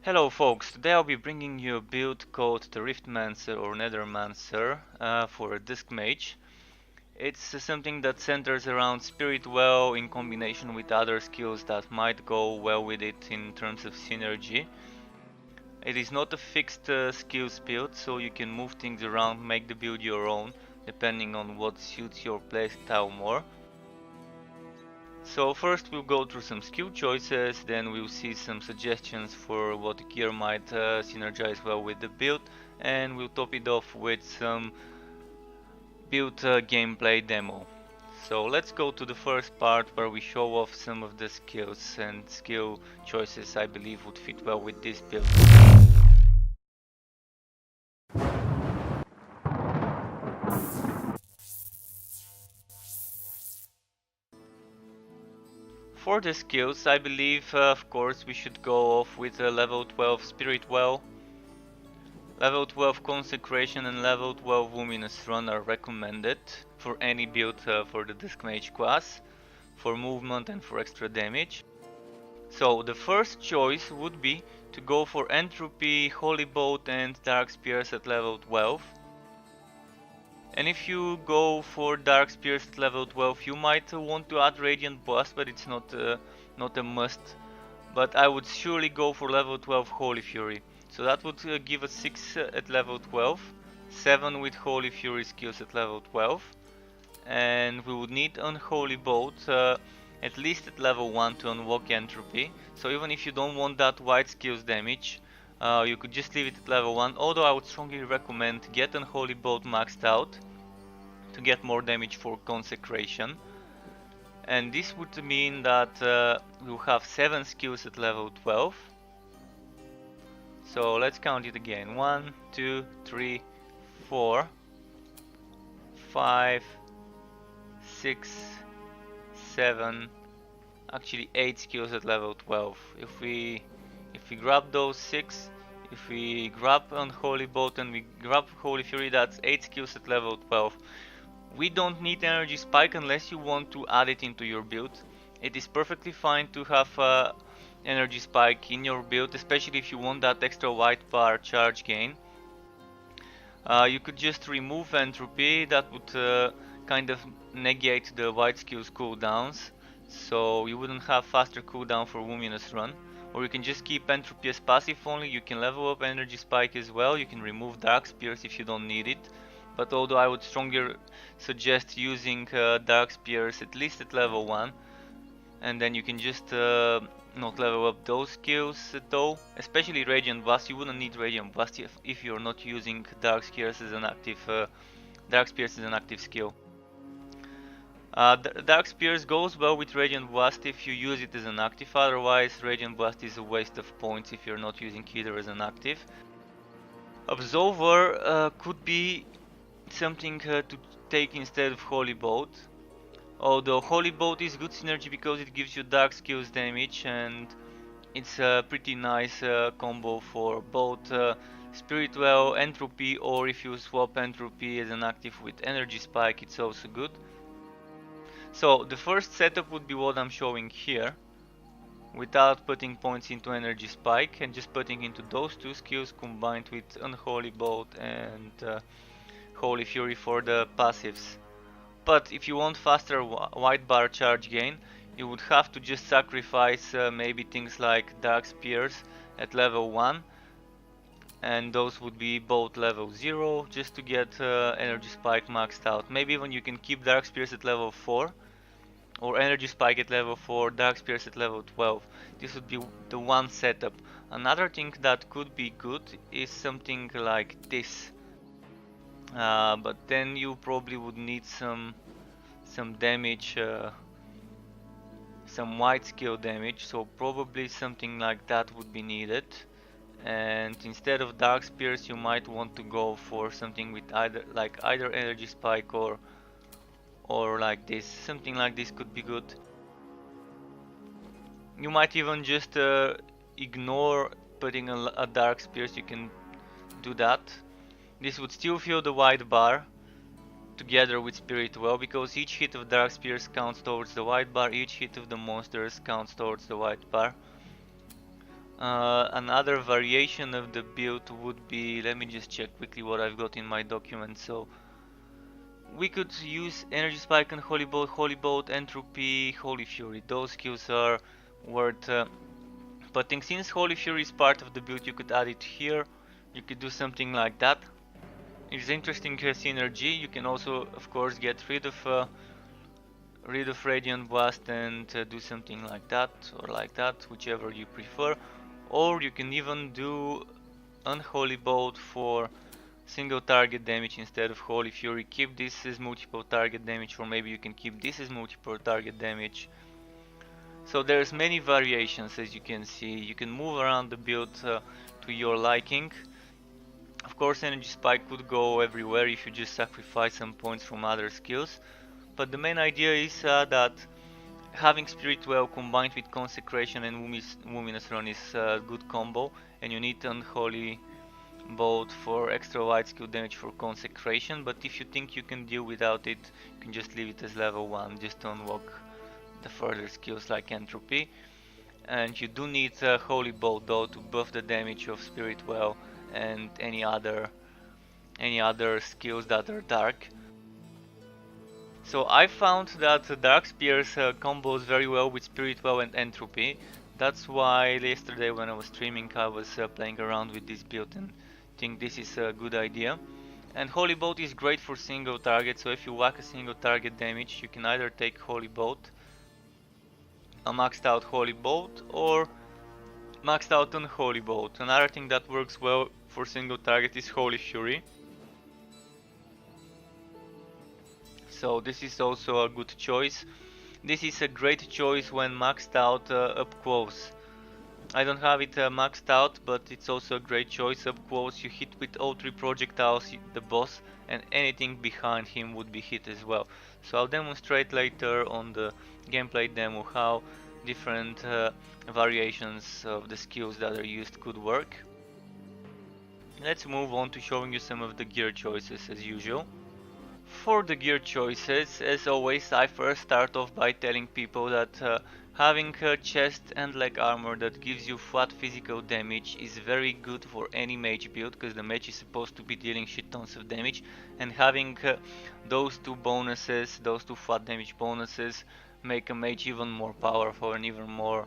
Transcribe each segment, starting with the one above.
Hello folks, today I'll be bringing you a build called the Riftmancer or Nethermancer for a Dusk Mage. It's something that centers around Spirit Well in combination with other skills that might go well with it in terms of synergy. It is not a fixed skills build, so you can move things around, make the build your own, depending on what suits your playstyle more. So first we'll go through some skill choices, then we'll see some suggestions for what gear might synergize well with the build, and we'll top it off with some build gameplay demo. So let's go to the first part where we show off some of the skills and skill choices I believe would fit well with this build. For the skills, I believe of course we should go off with a level 12 Spirit Well. Level 12 Consecration and level 12 Luminous Run are recommended for any build for the Dusk Mage class, for movement and for extra damage. So the first choice would be to go for Entropy, Holy Bolt and Dark Spears at level 12. And if you go for Dark Spears at level 12, you might want to add Radiant Blast, but it's not a must. But I would surely go for level 12 Holy Fury. So that would give us 6 at level 12, 7 with Holy Fury skills at level 12, and we would need Unholy Bolt at least at level 1 to unlock Entropy. So even if you don't want that wide skills damage, you could just leave it at level 1, although I would strongly recommend get Unholy Bolt maxed out to get more damage for Consecration. And this would mean that we'll have 7 skills at level 12. So let's count it again. 1, 2, 3, 4, 5, 6, 7, actually 8 skills at level 12. If we grab those 6, if we grab Unholy Bolt and we grab Holy Fury, that's 8 skills at level 12. We don't need Energy Spike unless you want to add it into your build. It is perfectly fine to have Energy Spike in your build, especially if you want that extra white bar charge gain. You could just remove Entropy, that would kind of negate the white skills cooldowns, so you wouldn't have faster cooldown for Luminous Run. Or you can just keep Entropy as passive only, you can level up Energy Spike as well, you can remove Dark Spears if you don't need it. But although I would strongly suggest using Dark Spears at least at level 1, and then you can just not level up those skills though, especially Radiant Blast. You wouldn't need Radiant Blast if you're not using Dark Spears as an active skill. Dark Spears goes well with Radiant Blast if you use it as an active, otherwise Radiant Blast is a waste of points if you're not using either as an active. Absolver could be something to take instead of Holy Bolt. Although Holy Bolt is good synergy because it gives you dark skills damage, and it's a pretty nice combo for both Spirit Well, Entropy, or if you swap Entropy as an active with Energy Spike, it's also good. So the first setup would be what I'm showing here, without putting points into Energy Spike and just putting into those two skills combined with Unholy Bolt and Holy Fury for the passives. But if you want faster white bar charge gain, you would have to just sacrifice maybe things like Dark Spears at level 1, and those would be both level 0 just to get Energy Spike maxed out. Maybe even you can keep Dark Spears at level 4, or Energy Spike at level 4, Dark Spears at level 12. This would be the one setup. Another thing that could be good is something like this. But then you probably would need some damage, some white skill damage, so probably something like that would be needed. And instead of Dark Spears, you might want to go for something with either Energy Spike or like this. Something like this could be good. You might even just ignore putting a Dark Spears. You can do that. This would still fill the white bar together with Spirit Well, because each hit of Dark Spears counts towards the white bar, each hit of the monsters counts towards the white bar. Another variation of the build would be, let me just check quickly what I've got in my document. So we could use Energy Spike and Holy Bolt, Entropy, Holy Fury. Those skills are worth putting. Since Holy Fury is part of the build, you could add it here. You could do something like that. It's interesting synergy. You can also, of course, get rid of Radiant Blast and do something like that or like that, whichever you prefer. Or you can even do Unholy Bolt for single target damage instead of Holy Fury. Keep this as multiple target damage, or maybe you can keep this as multiple target damage. So there's many variations, as you can see. You can move around the build to your liking. Of course, Energy Spike could go everywhere if you just sacrifice some points from other skills. But the main idea is that having Spirit Well combined with Consecration and Luminous Run is a good combo, and you need Unholy Bolt for extra wide skill damage for Consecration, but if you think you can deal without it, you can just leave it as level 1 just to unlock the further skills like Entropy. And you do need Holy Bolt though to buff the damage of Spirit Well and any other skills that are dark. So I found that Dark Spears combos very well with Spirit Well and Entropy. That's why yesterday when I was streaming I was playing around with this build and think this is a good idea. And Holy Bolt is great for single target, so if you whack a single target damage, you can either take Holy Bolt, a maxed out Holy Bolt, or maxed out Unholy Bolt. Another thing that works well for single target is Holy Fury. So this is also a good choice. This is a great choice when maxed out up close. I don't have it maxed out, but it's also a great choice up close. You hit with all 3 projectiles the boss, and anything behind him would be hit as well. So I'll demonstrate later on the gameplay demo how different variations of the skills that are used could work. Let's move on to showing you some of the gear choices as usual. For the gear choices, as always, I first start off by telling people that having a chest and leg armor that gives you flat physical damage is very good for any mage build, because the mage is supposed to be dealing shit tons of damage, and having those 2 bonuses, those 2 flat damage bonuses, make a mage even more powerful and even more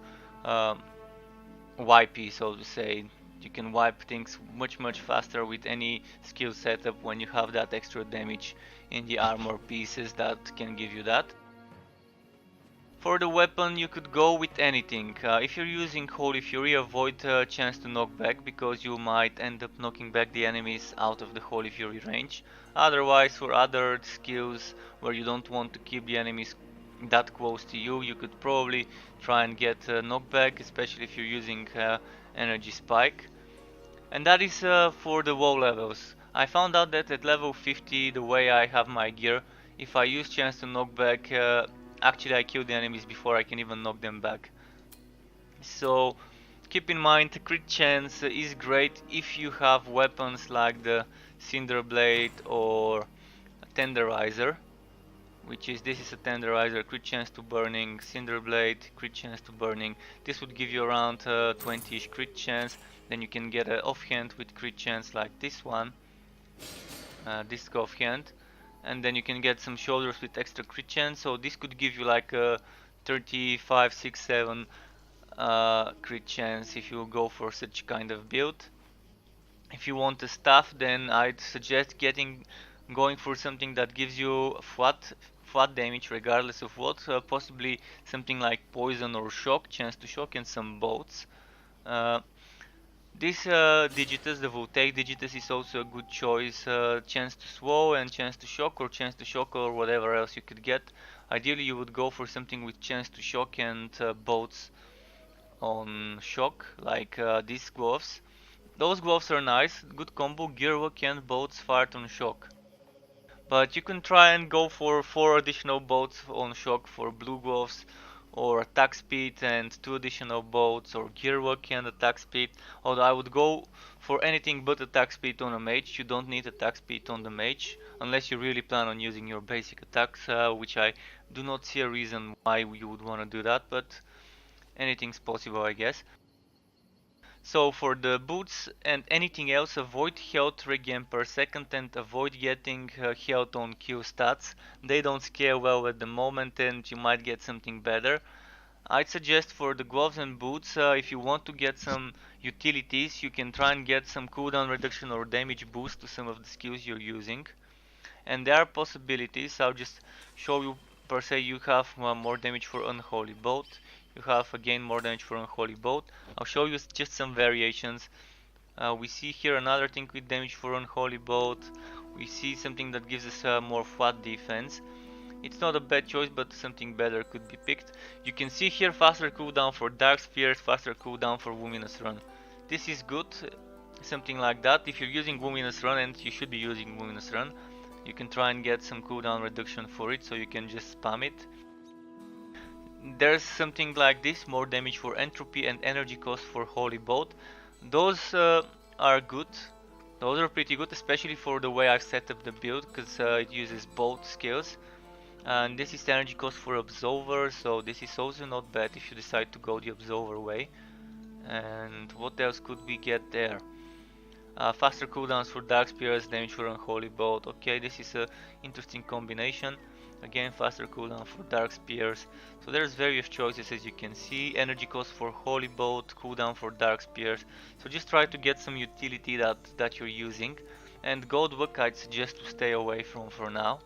wipey, so to say. You can wipe things much faster with any skill setup when you have that extra damage in the armor pieces that can give you that. For the weapon you could go with anything. If you're using Holy Fury, avoid chance to knock back, because you might end up knocking back the enemies out of the Holy Fury range. Otherwise, for other skills where you don't want to keep the enemies that close to you, you could probably try and get knockback, especially if you're using Energy Spike. And that is for the low levels. I found out that at level 50, the way I have my gear, if I use chance to knock back, actually I kill the enemies before I can even knock them back. So keep in mind, crit chance is great if you have weapons like the Cinder Blade or Tenderizer, this is a Tenderizer, crit chance to burning, Cinder Blade, crit chance to burning. This would give you around 20ish crit chance. Then you can get an offhand with crit chance like this one, this offhand, and then you can get some shoulders with extra crit chance. So this could give you like a 35, 6, 7 crit chance if you go for such kind of build. If you want a staff, then I'd suggest going for something that gives you flat damage regardless of what, possibly something like poison or shock, chance to shock, and some bolts. This Digitus, the Voltaic Digitus, is also a good choice. Chance to slow and chance to shock, or chance to shock, or whatever else you could get. Ideally you would go for something with chance to shock and bolts on shock, like these gloves. Those gloves are nice, good combo, gearwork and bolts fired on shock. But you can try and go for 4 additional bolts on shock for blue gloves, or attack speed and 2 additional bolts, or gearwork and attack speed. Although I would go for anything but attack speed on a mage. You don't need attack speed on the mage unless you really plan on using your basic attacks, which I do not see a reason why you would want to do that, but anything's possible, I guess. So for the boots and anything else, avoid health regen per second and avoid getting health on Q stats. They don't scale well at the moment and you might get something better. I'd suggest for the gloves and boots, if you want to get some utilities, you can try and get some cooldown reduction or damage boost to some of the skills you're using. And there are possibilities. I'll just show you. Per se, you have more damage for Unholy Bolt. You have again more damage for Unholy Bolt. I'll show you just some variations. We see here another thing with damage for Unholy Bolt. We see something that gives us more flat defense. It's not a bad choice, but something better could be picked. You can see here faster cooldown for Dark Spears, faster cooldown for Luminous Run. This is good, something like that. If you're using Luminous Run, and you should be using Luminous Run, you can try and get some cooldown reduction for it, so you can just spam it. There's something like this, more damage for Entropy and energy cost for Holy Bolt. Those are good. Those are pretty good, especially for the way I've set up the build, because it uses both skills. And this is the energy cost for Absolver, so this is also not bad if you decide to go the Absolver way. And what else could we get there? Faster cooldowns for Dark Spears, damage for Unholy Bolt. Okay, this is an interesting combination. Again, faster cooldown for Dark Spears. So there's various choices, as you can see. Energy cost for Holy Bolt, cooldown for Dark Spears. So just try to get some utility that you're using. And Goldwork I'd suggest to stay away from for now.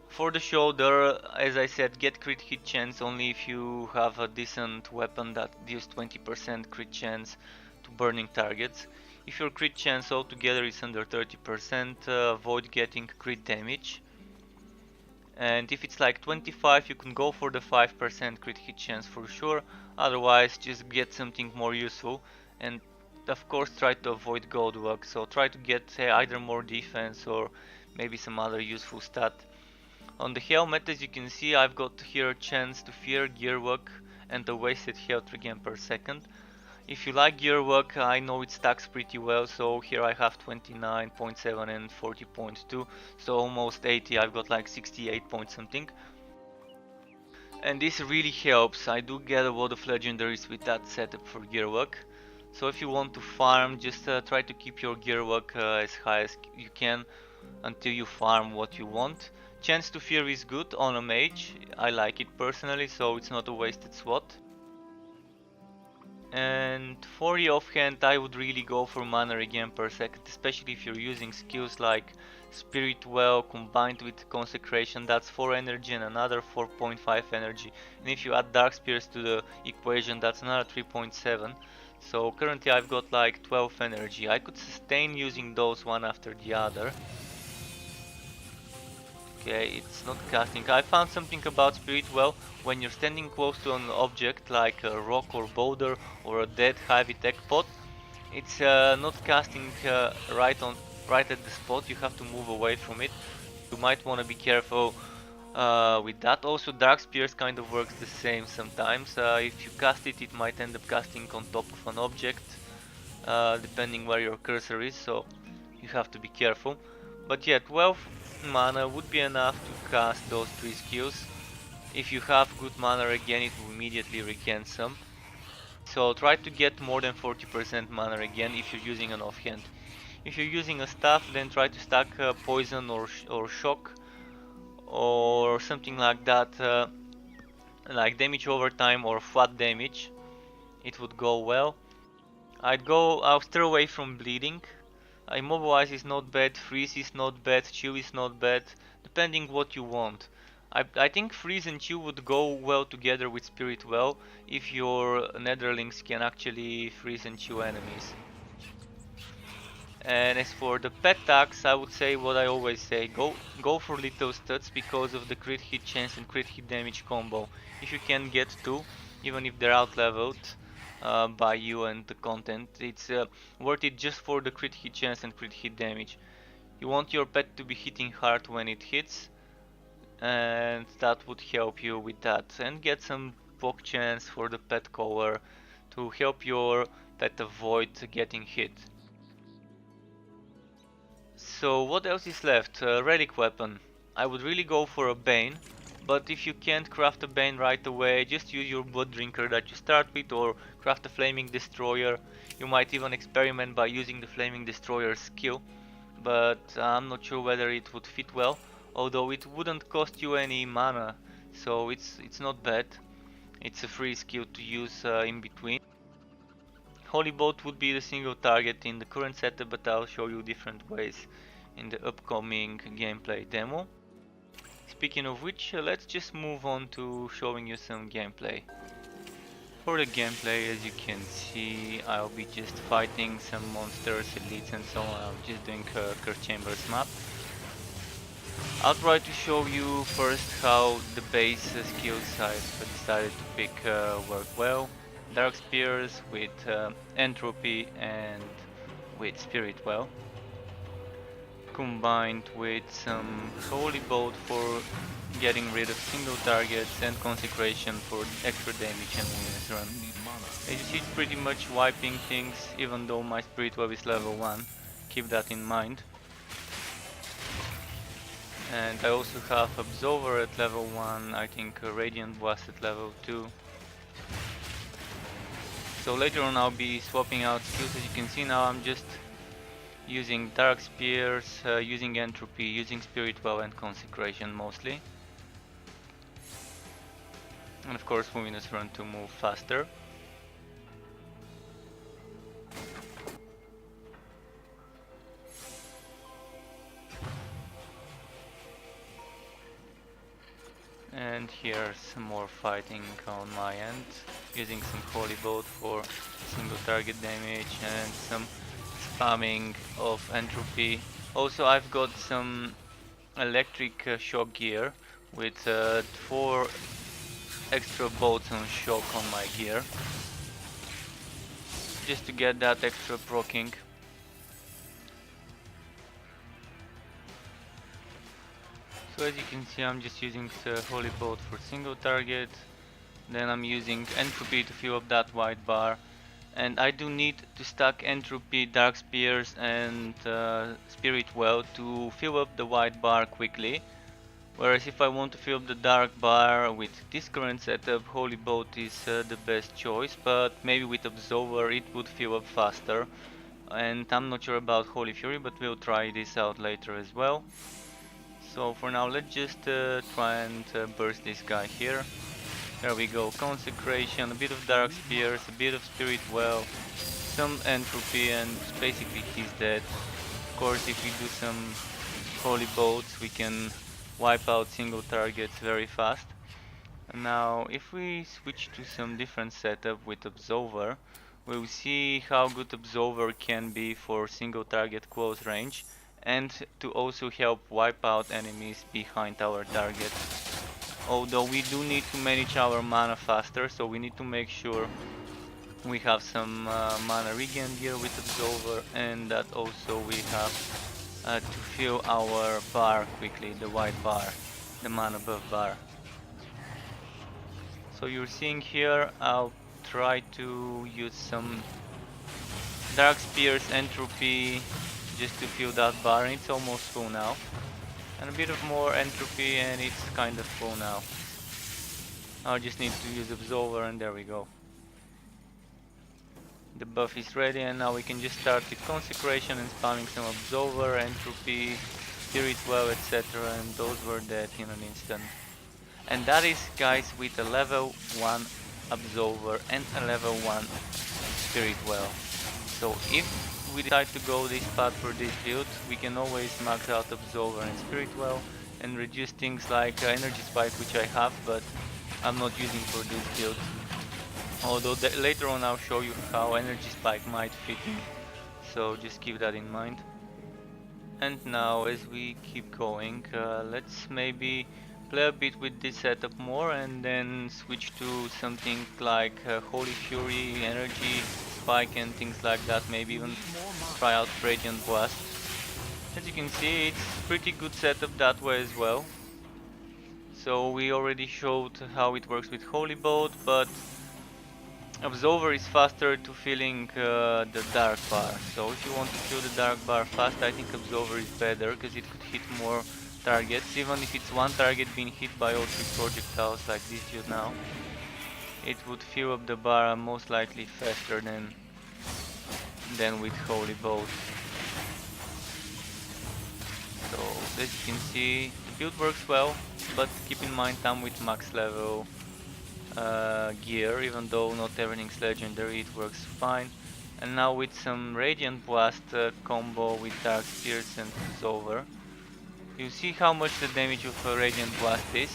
For the shoulder, as I said, get crit hit chance only if you have a decent weapon that deals 20% crit chance to burning targets. If your crit chance altogether is under 30%, avoid getting crit damage. And if it's like 25, you can go for the 5% crit hit chance for sure. Otherwise, just get something more useful. And of course, try to avoid Goldwork. So try to get either more defense or maybe some other useful stat. On the helmet, as you can see, I've got here Chance to Fear, Gearwork, and a wasted health regen per second. If you like Gearwork, I know it stacks pretty well, so here I have 29.7 and 40.2, so almost 80, I've got like 68 point something. And this really helps. I do get a lot of legendaries with that setup for Gearwork. So if you want to farm, just try to keep your Gearwork as high as you can until you farm what you want. Chance to Fear is good on a mage, I like it personally, so it's not a wasted slot. And for the offhand, I would really go for mana regen per second, especially if you're using skills like Spirit Well combined with Consecration. That's 4 energy and another 4.5 energy. And if you add Dark Spears to the equation, that's another 3.7. So currently I've got like 12 energy. I could sustain using those one after the other. Okay, it's not casting. I found something about Spirit Well. When you're standing close to an object like a rock or boulder or a dead heavy tech pot, it's not casting right at the spot. You have to move away from it. You might want to be careful with that. Also, Dark Spears kind of works the same sometimes. If you cast it, it might end up casting on top of an object, depending where your cursor is. So you have to be careful. But yeah, 12 mana would be enough to cast those 3 skills. If you have good mana regen, it will immediately regen some. So try to get more than 40% mana regen if you're using an offhand. If you're using a staff, then try to stack poison or shock or something like that, like damage over time or flat damage. It would go well. I'll steer away from bleeding. Immobilize is not bad, freeze is not bad, chill is not bad, depending what you want. I think freeze and chill would go well together with Spirit Well if your Netherlings can actually freeze and chill enemies. And as for the pet tax, I would say what I always say, go for little studs because of the crit hit chance and crit hit damage combo. If you can get 2, even if they're out leveled by you and the content, it's worth it just for the crit hit chance and crit hit damage. You want your pet to be hitting hard when it hits, and that would help you with that. And get some poke chance for the pet collar to help your pet avoid getting hit. So what else is left? Relic weapon. I would really go for a Bane. But if you can't craft a Bane right away, just use your Blood Drinker that you start with, or craft a Flaming Destroyer. You might even experiment by using the Flaming Destroyer skill, but I'm not sure whether it would fit well, although it wouldn't cost you any mana, so it's not bad. It's a free skill to use in between. Holy Bolt would be the single target in the current setup, but I'll show you different ways in the upcoming gameplay demo. Speaking of which, let's just move on to showing you some gameplay. For the gameplay, as you can see, I'll be just fighting some monsters, elites and so on. I'm just doing a Curse Chambers map. I'll try to show you first how the base skills I've decided to pick work well. Dark Spears with Entropy and with Spirit Well, combined with some Holy Bolt for getting rid of single targets and Consecration for extra damage and Luminous Run. As you see, it's pretty much wiping things, even though my Spirit Well is level 1, keep that in mind. And I also have Absolver at level 1, I think Radiant Blast at level 2. So later on I'll be swapping out skills. As you can see now, I'm just using Dark Spears, using Entropy, using Spirit Well and Consecration mostly. And of course Luminous Run to move faster. And here's some more fighting on my end, using some Holy Bolt for single target damage and some spamming of Entropy. Also I've got some electric shock gear with 4 extra bolts on shock on my gear, just to get that extra proccing. So as you can see, I'm just using the Holy Bolt for single target, then I'm using Entropy to fill up that white bar, and I do need to stack Entropy, Dark Spears and Spirit Well to fill up the white bar quickly, whereas if I want to fill up the dark bar with this current setup, Holy Bolt is the best choice, but maybe with Absolver it would fill up faster, and I'm not sure about Holy Fury, but we'll try this out later as well. So for now, let's just try and burst this guy here. There we go, Consecration, a bit of Dark Spears, a bit of Spirit Well, some Entropy, and basically he's dead. Of course, if we do some Holy Bolts, we can wipe out single targets very fast. And now, if we switch to some different setup with Absolver, we'll see how good Absolver can be for single target close range, and to also help wipe out enemies behind our target. Although we do need to manage our mana faster, so we need to make sure we have some mana regen gear with Absolver, and that also we have to fill our bar quickly, the white bar, the mana buff bar. So you're seeing here, I'll try to use some Dark Spears, Entropy, just to fill that bar, and it's almost full now. And a bit of more Entropy and it's kind of full now. I just need to use Absolver and there we go. The buff is ready, and now we can just start with Consecration and spamming some Absolver, Entropy, Spirit Well, etc. and those were dead in an instant. And that is, guys, with a level 1 Absolver and a level 1 Spirit Well. So if we decide to go this path for this build, we can always max out Absolver and Spirit Well and reduce things like Energy Spike, which I have, but I'm not using for this build. Although later on I'll show you how Energy Spike might fit in, so just keep that in mind. And now, as we keep going, let's maybe play a bit with this setup more and then switch to something like Holy Fury, Energy Spike and things like that, maybe even try out Radiant Blast. As you can see, it's pretty good setup that way as well. So we already showed how it works with Holy Bolt, but Absolver is faster to filling the dark bar. So if you want to fill the dark bar fast, I think Absolver is better because it could hit more targets, even if it's one target being hit by all 3 projectiles like this just now. It would fill up the bar most likely faster than with Holy Bolt. So as you can see, the build works well, but keep in mind I'm with max level gear, even though not everything's legendary, it works fine. And now with some Radiant Blast combo with Dark Spears and it's over. You see how much the damage of a Radiant Blast is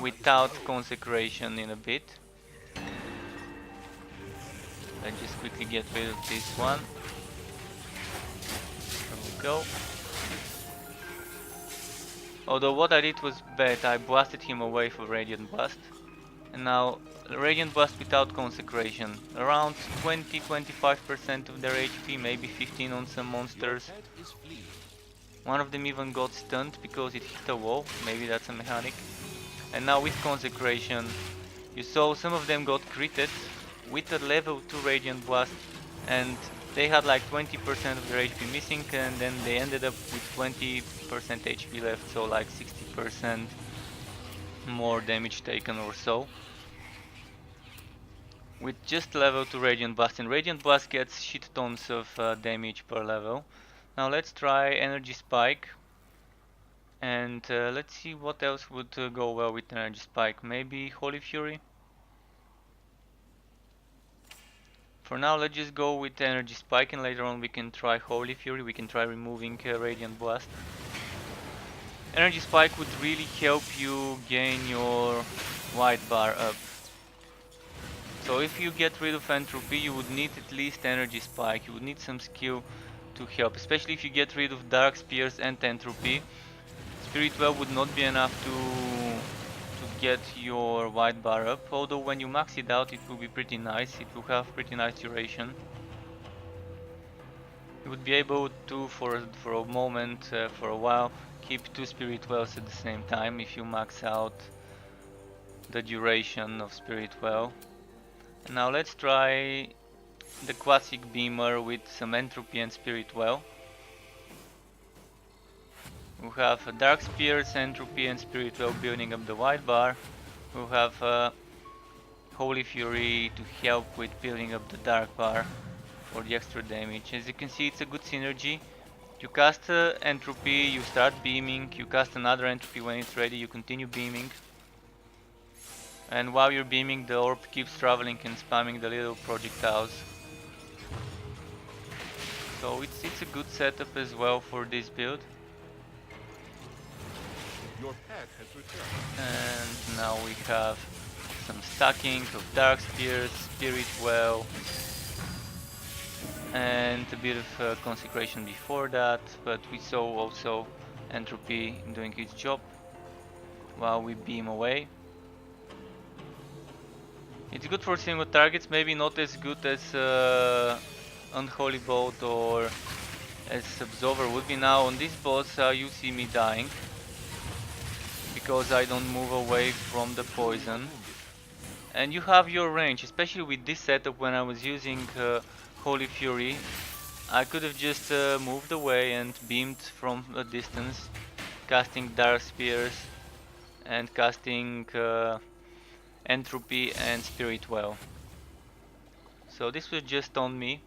without Consecration in a bit. Let's just quickly get rid of this one. There we go. Although what I did was bad, I blasted him away for Radiant Blast. And now Radiant Blast without Consecration. Around 20-25% of their HP, maybe 15 on some monsters. One of them even got stunned because it hit a wall, maybe that's a mechanic. And now with Consecration, you saw some of them got critted with a level 2 Radiant Blast, and they had like 20% of their HP missing, and then they ended up with 20% HP left, so like 60% more damage taken or so. With just level 2 Radiant Blast, and Radiant Blast gets shit tons of damage per level. Now let's try Energy Spike, and let's see what else would go well with Energy Spike. Maybe Holy Fury? For now, let's just go with Energy Spike, and later on we can try Holy Fury, we can try removing Radiant Blast. Energy Spike would really help you gain your white bar up. So if you get rid of Entropy, you would need at least Energy Spike, you would need some skill to help, especially if you get rid of Dark Spears and Entropy. Spirit Well would not be enough to get your white bar up, although when you max it out it will be pretty nice, it will have pretty nice duration. You would be able to, for a moment, for a while, keep 2 Spirit Wells at the same time if you max out the duration of Spirit Well. And now let's try the classic Beamer with some Entropy and Spirit Well. We have Dark Spears, Entropy and Spirit Well building up the white bar. We have Holy Fury to help with building up the dark bar for the extra damage. As you can see, it's a good synergy. You cast Entropy, you start beaming, you cast another Entropy when it's ready, you continue beaming. And while you're beaming, the orb keeps traveling and spamming the little projectiles. So it's a good setup as well for this build. Your pet has returned. And now we have some stacking of Dark Spears, Spirit Well, and a bit of Consecration before that, but we saw also Entropy doing its job while we beam away. It's good for single targets, maybe not as good as Unholy Bolt or as Absolver would be. Now on this boss you see me dying because I don't move away from the poison. And you have your range, especially with this setup. When I was using Holy Fury, I could have just moved away and beamed from a distance, casting Dark Spears and casting Entropy and Spirit Well. So this was just on me,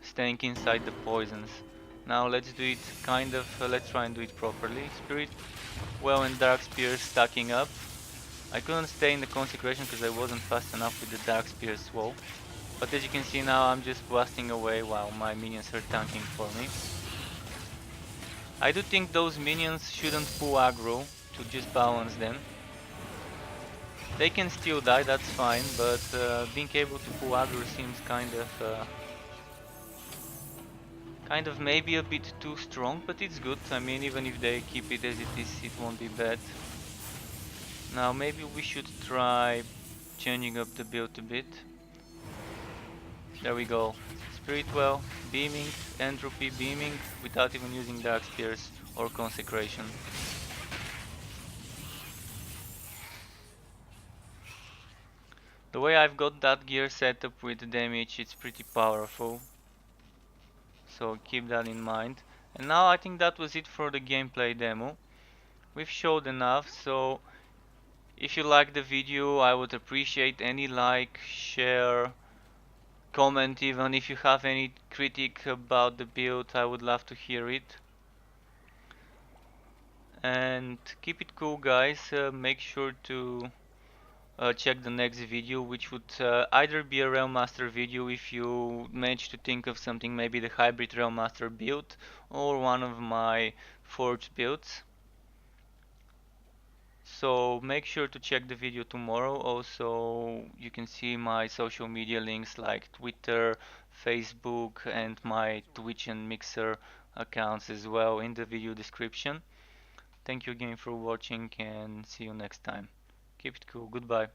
staying inside the poisons. Now let's do it let's try and do it properly. Spirit Well and Dark Spears stacking up. I couldn't stay in the Consecration because I wasn't fast enough with the Dark Spears wall. But as you can see now, I'm just blasting away while my minions are tanking for me. I do think those minions shouldn't pull aggro to just balance them. They can still die, that's fine, but being able to pull aggro seems kind of maybe a bit too strong, but it's good. I mean, even if they keep it as it is, it won't be bad. Now maybe we should try changing up the build a bit. There we go. Spirit Well, beaming, Entropy, beaming, without even using Dark Spears or Consecration. The way I've got that gear set up with the damage, it's pretty powerful. So keep that in mind. And now I think that was it for the gameplay demo. we've showed enough. So if you like the video, I would appreciate any like, share, comment. Even if you have any critique about the build, I would love to hear it. And keep it cool, guys. Make sure to check the next video, which would either be a Realm Master video if you manage to think of something, maybe the hybrid Realm Master build, or one of my forged builds. So make sure to check the video tomorrow. Also, you can see my social media links like Twitter, Facebook, and my Twitch and Mixer accounts as well in the video description. Thank you again for watching and see you next time. Keep it cool. Goodbye.